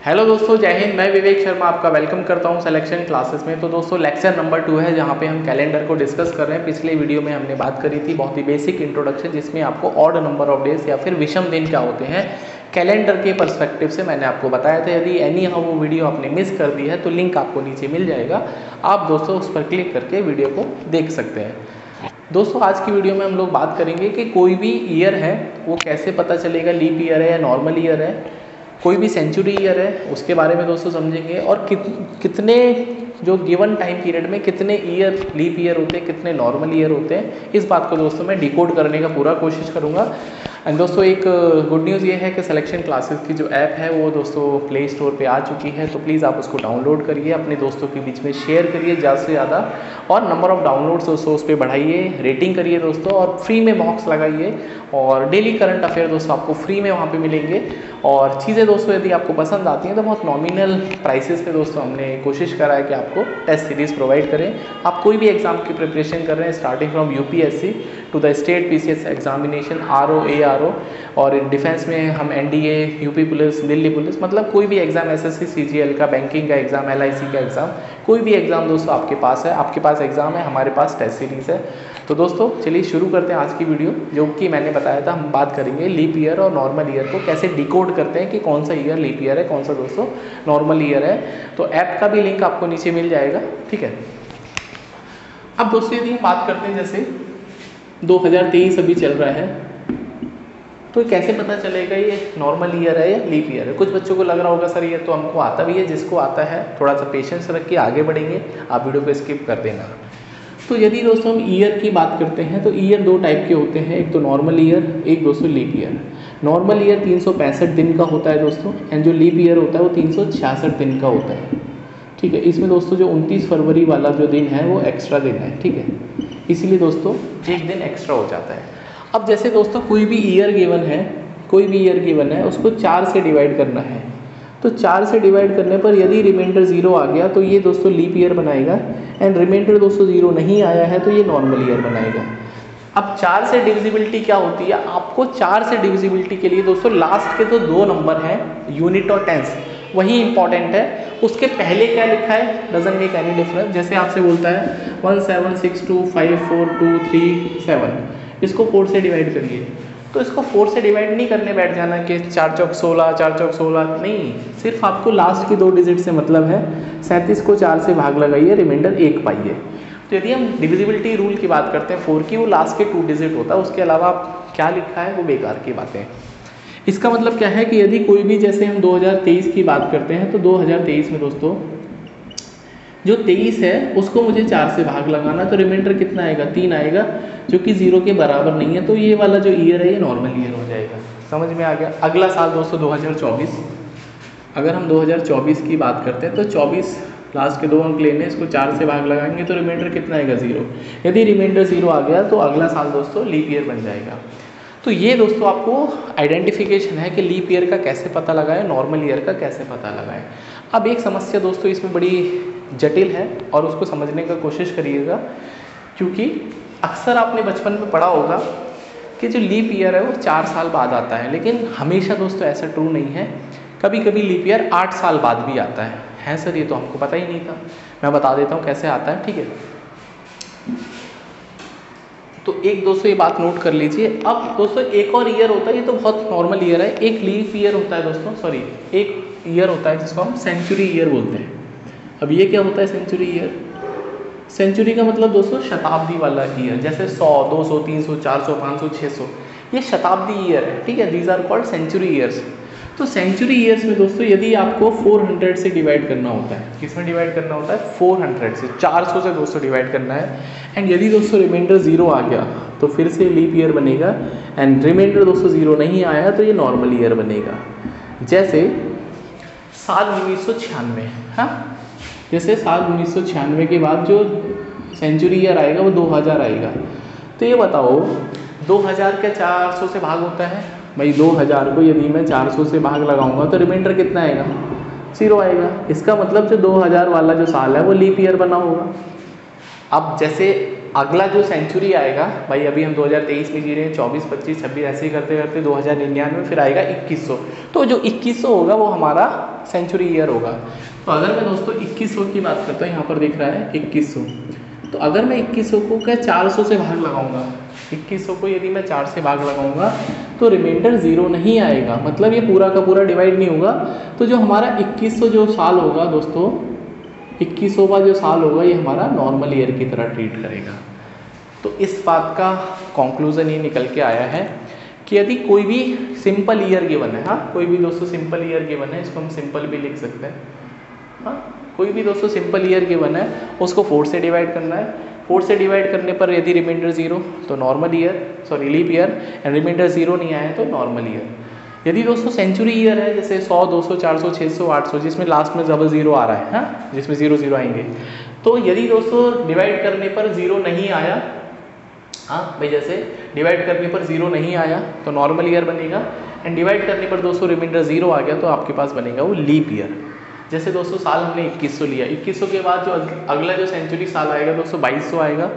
Hello दोस्तों, जय हिंद। मैं विवेक शर्मा आपका वेलकम करता हूं सिलेक्शन क्लासेस में। तो दोस्तों लेक्चर नंबर 2 है जहां पे हम कैलेंडर को डिस्कस कर रहे हैं। पिछले वीडियो में हमने बात करी थी बहुत ही बेसिक इंट्रोडक्शन, जिसमें आपको ऑड नंबर ऑफ डेज या फिर विषम दिन क्या होते हैं कैलेंडर के पर्सपेक्टिव से मैंने आपको बताया था। यदि एनी हाउ वो वीडियो आपने मिस कर दी है तो लिंक आपको नीचे मिल जाएगा, आप दोस्तों उस पर क्लिक करके वीडियो को देख सकते हैं। दोस्तों आज की वीडियो में हम लोग बात करेंगे कि कोई भी ईयर है वो कैसे पता चलेगा लीप ईयर है या नॉर्मल ईयर है, कोई भी सेंचुरी ईयर है उसके बारे में दोस्तों समझेंगे, और कितने जो गिवन टाइम पीरियड में कितने ईयर लीप ईयर होते हैं, कितने नॉर्मल ईयर होते हैं, इस बात को दोस्तों मैं डिकोड करने का पूरा कोशिश करूँगा। एंड दोस्तों एक गुड न्यूज़ ये है कि सिलेक्शन क्लासेस की जो ऐप है वो दोस्तों प्ले स्टोर पे आ चुकी है, तो प्लीज़ आप उसको डाउनलोड करिए, अपने दोस्तों के बीच में शेयर करिए ज़्यादा से ज़्यादा, और नंबर ऑफ़ डाउनलोड्स दोस्तों उस पर बढ़ाइए, रेटिंग करिए दोस्तों, और फ्री में मॉक्स लगाइए, और डेली करंट अफेयर दोस्तों आपको फ्री में वहाँ पे मिलेंगे। और चीज़ें दोस्तों यदि आपको पसंद आती हैं तो बहुत नॉमिनल प्राइसेस पे दोस्तों हमने कोशिश करा है कि आपको टेस्ट सीरीज़ प्रोवाइड करें। आप कोई भी एग्जाम की प्रिपरेशन कर रहे हैं, starting from UPSC to the state PCS examination, RO ARO, और डिफेंस में हम NDA, UP police, Delhi police, मतलब कोई भी एग्जाम, एसएससी सीजीएल का, बैंकिंग का एग्जाम, एलआईसी का एग्जाम, कोई भी एग्जाम दोस्तों आपके पास है, आपके पास एग्जाम है, हमारे पास टेस्ट सीरीज़ है। तो दोस्तों चलिए शुरू करते हैं आज की वीडियो, जो कि मैंने बताया था हम बात करेंगे लीप ईयर और नॉर्मल ईयर को कैसे डिकोड करते हैं कि कौन सा ईयर लीप ईयर है, कौन सा दोस्तों नॉर्मल ईयर है। तो ऐप का भी लिंक आपको नीचे मिल जाएगा, ठीक है। अब दोस्तों यदि हम बात करते हैं, जैसे 2023 अभी चल रहा है, तो कैसे पता चलेगा ये नॉर्मल ईयर है या लीप ईयर है। कुछ बच्चों को लग रहा होगा सर ये तो हमको आता भी है, जिसको आता है थोड़ा सा पेशेंस रख के आगे बढ़ेंगे, आप वीडियो को स्किप कर देना। तो यदि दोस्तों हम ईयर की बात करते हैं तो ईयर दो टाइप के होते हैं, एक तो नॉर्मल ईयर, एक दोस्तों लीप ईयर। नॉर्मल ईयर 365 दिन का होता है दोस्तों, एंड जो लीप ईयर होता है वो 366 दिन का होता है, ठीक है। इसमें दोस्तों जो 29 फरवरी वाला जो दिन है वो एक्स्ट्रा दिन है, ठीक है, इसीलिए दोस्तों एक दिन एक्स्ट्रा हो जाता है। अब जैसे दोस्तों कोई भी ईयर गिवन है, कोई भी ईयर गिवन है, उसको 4 से डिवाइड करना है, तो 4 से डिवाइड करने पर यदि रिमाइंडर 0 आ गया तो ये दोस्तों लीप ईयर बनाएगा, एंड रिमाइंडर दोस्तों 0 नहीं आया है तो ये नॉर्मल ईयर बनाएगा। अब 4 से डिविजिबिलिटी क्या होती है, आपको 4 से डिविजिबिलिटी के लिए दोस्तों लास्ट के तो 2 नंबर हैं, यूनिट और टेंस, वही इंपॉर्टेंट है। उसके पहले क्या लिखा है डजंट मेक एनी डिफरेंस। जैसे आपसे बोलता है 1762542337, इसको 4 से डिवाइड करिए, तो इसको 4 से डिवाइड नहीं करने बैठ जाना कि 4 चौक 16, 4 चौक 16, नहीं, सिर्फ आपको लास्ट की 2 डिजिट से मतलब है। 37 को 4 से भाग लगाइए, रिमाइंडर 1 पाइए। तो यदि हम डिविजिबिलिटी रूल की बात करते हैं 4 की, वो लास्ट के 2 डिजिट होता है, उसके अलावा आप क्या लिखा है वो बेकार की बातें। इसका मतलब क्या है कि यदि कोई भी, जैसे हम 2023 की बात करते हैं, तो 2023 में दोस्तों जो 23 है उसको मुझे 4 से भाग लगाना, तो रिमाइंडर कितना आएगा, 3 आएगा, जो कि 0 के बराबर नहीं है, तो ये वाला जो ईयर है ये नॉर्मल ईयर हो जाएगा। समझ में आ गया। अगला साल दोस्तों 2024, अगर हम 2024 की बात करते हैं तो 24 लास्ट के 2 अंक लेने, इसको 4 से भाग लगाएंगे तो रिमाइंडर कितना आएगा, 0। यदि रिमाइंडर 0 आ गया तो अगला साल दोस्तों लीप ईयर बन जाएगा। तो ये दोस्तों आपको आइडेंटिफिकेशन है कि लीप ईयर का कैसे पता लगाएं, नॉर्मल ईयर का कैसे पता लगाएं। अब एक समस्या दोस्तों इसमें बड़ी जटिल है और उसको समझने का कोशिश करिएगा, क्योंकि अक्सर आपने बचपन में पढ़ा होगा कि जो लीप ईयर है वो 4 साल बाद आता है, लेकिन हमेशा दोस्तों ऐसा ट्रू नहीं है। कभी कभी लीप ईयर 8 साल बाद भी आता है सर, ये तो हमको पता ही नहीं था। मैं बता देता हूँ कैसे आता है, ठीक है। तो एक दोस्तों ये बात नोट कर लीजिए। अब दोस्तों एक और ईयर होता है, ये तो बहुत नॉर्मल ईयर है, एक लीप ईयर होता है दोस्तों, सॉरी, एक ईयर होता है जिसको हम सेंचुरी ईयर बोलते हैं। अब ये क्या होता है सेंचुरी ईयर? सेंचुरी का मतलब दोस्तों शताब्दी वाला ईयर, जैसे 100, 200, 300, 400, 500, 600, ये शताब्दी ईयर है, ठीक है। These are called century years. तो सेंचुरी ईयर्स में दोस्तों यदि आपको 400 से डिवाइड करना होता है, किसमें डिवाइड करना होता है, 400 से, 400 से दोस्तों डिवाइड करना है, एंड यदि दोस्तों रिमाइंडर 0 आ गया तो फिर से लीप ईयर बनेगा, एंड रिमाइंडर दोस्तों 0 नहीं आया तो ये नॉर्मल ईयर बनेगा। जैसे साल 1996, हाँ, जैसे साल 1996 के बाद जो सेंचुरी ईयर आएगा वो 2000 आएगा। तो ये बताओ 2000 क्या 400 से भाग होता है भाई, 2000 को यदि मैं 400 से भाग लगाऊंगा तो रिमाइंडर कितना आएगा, 0 आएगा। इसका मतलब जो 2000 वाला जो साल है वो लीप ईयर बना होगा। अब जैसे अगला जो सेंचुरी आएगा भाई, अभी हम 2023 में जी रहे हैं, 24, 25, 26 ऐसे ही करते करते 2099 फिर आएगा 2100। तो जो 2100 होगा वो हमारा सेंचुरी ईयर होगा। तो अगर मैं दोस्तों 2100 की बात करता हूँ, यहाँ पर दिख रहा है 2100, तो अगर मैं 2100 को क्या 400 से भाग लगाऊंगा, 2100 को यदि मैं 4 से भाग लगाऊंगा तो रिमाइंडर 0 नहीं आएगा, मतलब ये पूरा का पूरा डिवाइड नहीं होगा। तो जो हमारा 2100 जो साल होगा दोस्तों, 2100वां जो साल होगा ये हमारा नॉर्मल ईयर की तरह ट्रीट करेगा। तो इस बात का कंक्लूजन ये निकल के आया है कि यदि कोई भी सिंपल ईयर गिवन है, हाँ कोई भी दोस्तों सिंपल ईयर गिवन है, इसको हम सिंपल भी लिख सकते हैं, हाँ कोई भी दोस्तों सिंपल ईयर गिवन है उसको 4 से डिवाइड करना है। 4 से डिवाइड करने पर यदि रिमाइंडर 0 तो normal year, sorry leap year, and reminder 0 नहीं आया तो नॉर्मल ईयर। यदि दोस्तों सेंचुरी ईयर है जैसे 100, 200, 400, 600, 800 जिसमें लास्ट में डबल 0 आ रहा है, हाँ जिसमें 0 0 आएंगे, तो यदि दोस्तों डिवाइड करने पर 0 नहीं आया, हाँ भाई जैसे डिवाइड करने पर 0 नहीं आया तो नॉर्मल ईयर बनेगा, एंड डिवाइड करने पर दोस्तों रिमाइंडर 0 आ गया तो आपके पास बनेगा वो लीप ईयर। जैसे दोस्तों साल हमने 2100 लिया, 2100 के बाद जो अगला जो सेंचुरी साल आएगा दोस्तों 2200 आएगा,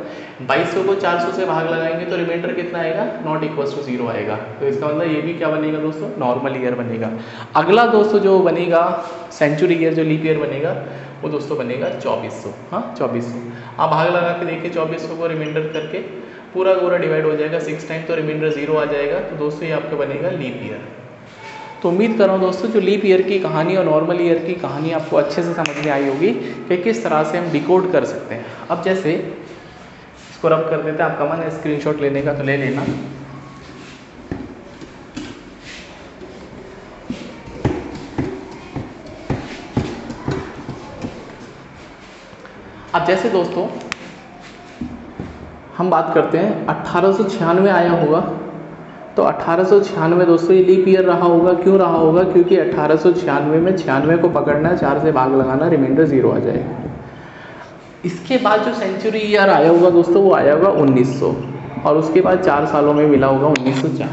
2200 को 400 से भाग लगाएंगे तो रिमाइंडर कितना आएगा, नॉट इक्वल्स टू 0 आएगा। तो इसका मतलब ये भी क्या बनेगा दोस्तों, नॉर्मल ईयर बनेगा। अगला दोस्तों जो बनेगा सेंचुरी ईयर जो लीप ईयर बनेगा वो दोस्तों बनेगा 2400, हाँ 2400। आप भाग लगा के देखिए 2400 को रिमाइंडर करके पूरा पूरा डिवाइड हो जाएगा 6 टाइम, तो रिमाइंडर 0 आ जाएगा, तो दोस्तों ये आपका बनेगा लीप ईयर। तो उम्मीद कर रहा हूँ दोस्तों जो लीप ईयर की कहानी और नॉर्मल ईयर की कहानी आपको अच्छे से समझ में आई होगी कि किस तरह से हम डिकोड कर सकते हैं। अब जैसे इसको रब कर देते हैं, आपका मन है स्क्रीनशॉट लेने का तो ले लेना। अब जैसे दोस्तों हम बात करते हैं 1896 आया होगा, तो 1896 दोस्तों ये लीप ईयर रहा होगा। क्यों रहा होगा, क्योंकि 1896 में 96 को पकड़ना है, 4 से भाग लगाना, रिमाइंडर 0 आ जाएगा। इसके बाद जो सेंचुरी ईयर आया होगा दोस्तों वो आया होगा 1900, और उसके बाद 4 सालों में मिला होगा 1904।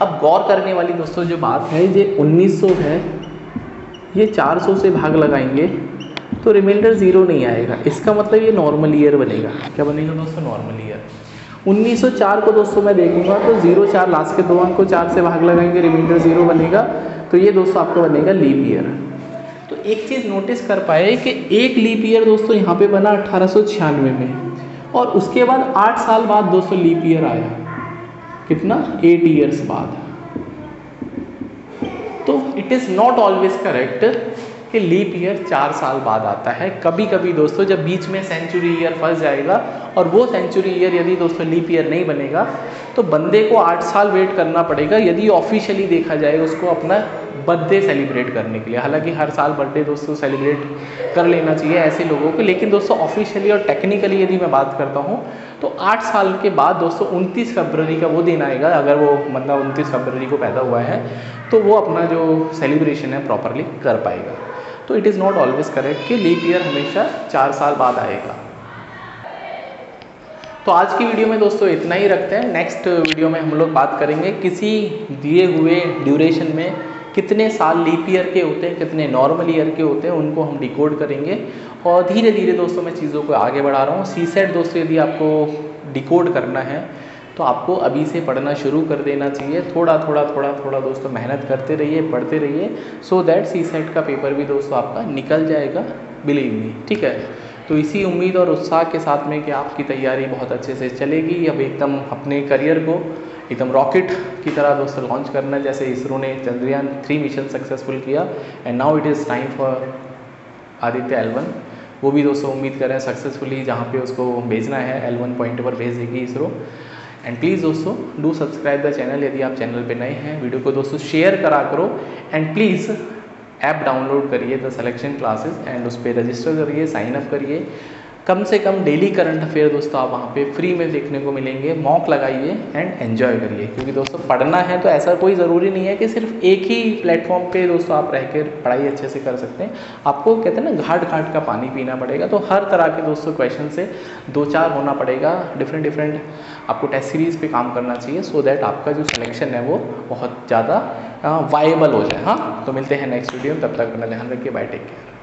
अब गौर करने वाली दोस्तों जो बात है, ये 1900 है, ये 400 से भाग लगाएंगे तो रिमाइंडर 0 नहीं आएगा, इसका मतलब ये नॉर्मल ईयर बनेगा। क्या बनेगा दोस्तों, नॉर्मल ईयर। 1904 को दोस्तों मैं देखूंगा तो 0 4 लास्ट के 2 अंक को 4 से भाग लगाएंगे, रिमाइंडर 0 बनेगा, तो ये दोस्तों आपका बनेगा लीप ईयर। तो एक चीज़ नोटिस कर पाए कि एक लीप ईयर दोस्तों यहाँ पे बना 1896 में, और उसके बाद 8 साल बाद दोस्तों लीप ईयर आया, कितना 8 ईयर्स बाद। तो it is not always correct कि लीप ईयर 4 साल बाद आता है। कभी कभी दोस्तों जब बीच में सेंचुरी ईयर फंस जाएगा और वो सेंचुरी ईयर यदि दोस्तों लीप ईयर नहीं बनेगा तो बंदे को 8 साल वेट करना पड़ेगा, यदि ऑफिशियली देखा जाए उसको अपना बर्थडे सेलिब्रेट करने के लिए। हालांकि हर साल बर्थडे दोस्तों सेलिब्रेट कर लेना चाहिए ऐसे लोगों को, लेकिन दोस्तों ऑफिशियली और टेक्निकली यदि मैं बात करता हूँ तो 8 साल के बाद दोस्तों 29 फरवरी का वो दिन आएगा, अगर वो मतलब 29 फरवरी को पैदा हुआ है तो वो अपना जो सेलिब्रेशन है प्रॉपरली कर पाएगा। तो it is not always correct कि लीप ईयर हमेशा 4 साल बाद आएगा। तो आज की वीडियो में दोस्तों इतना ही रखते हैं। नेक्स्ट वीडियो में हम लोग बात करेंगे किसी दिए हुए ड्यूरेशन में कितने साल लीप ईयर के होते हैं, कितने नॉर्मल ईयर के होते हैं, उनको हम डिकोड करेंगे। और धीरे धीरे दोस्तों मैं चीज़ों को आगे बढ़ा रहा हूँ। सीसेट दोस्तों यदि आपको डिकोड करना है तो आपको अभी से पढ़ना शुरू कर देना चाहिए। थोड़ा थोड़ा दोस्तों मेहनत करते रहिए, पढ़ते रहिए, सो दैट सीसेट का पेपर भी दोस्तों आपका निकल जाएगा, बिलीव मी, ठीक है। तो इसी उम्मीद और उत्साह के साथ में कि आपकी तैयारी बहुत अच्छे से चलेगी। अब एकदम अपने करियर को एकदम रॉकेट की तरह दोस्तों लॉन्च करना है, जैसे इसरो ने चंद्रयान 3 मिशन सक्सेसफुल किया, and now it is time for Aditya L1। वो भी दोस्तों उम्मीद कर रहे हैं सक्सेसफुली जहाँ पे उसको भेजना है L1 पॉइंट पर भेज देगी इसरो। एंड प्लीज़ दोस्तों डू सब्सक्राइब द चैनल यदि आप चैनल पे नए हैं। वीडियो को दोस्तों शेयर करा करो, एंड प्लीज़ ऐप डाउनलोड करिए द सिलेक्शन क्लासेस, एंड उस पर रजिस्टर करिए, साइन अप करिए। कम से कम डेली करंट अफेयर दोस्तों आप वहाँ पे फ्री में देखने को मिलेंगे। मॉक लगाइए एंड एन्जॉय करिए, क्योंकि दोस्तों पढ़ना है तो ऐसा कोई ज़रूरी नहीं है कि सिर्फ एक ही प्लेटफॉर्म पे दोस्तों आप रह कर पढ़ाई अच्छे से कर सकते हैं। आपको कहते हैं ना घाट घाट का पानी पीना पड़ेगा, तो हर तरह के दोस्तों क्वेश्चन से 2-4 होना पड़ेगा। डिफरेंट आपको टेस्ट सीरीज़ पे काम करना चाहिए, सो दैट आपका जो सिलेक्शन है वो बहुत ज़्यादा वायबल हो जाए। हाँ, तो मिलते हैं नेक्स्ट वीडियो में, तब तक अपना ध्यान रखिए, बाय, टेक केयर।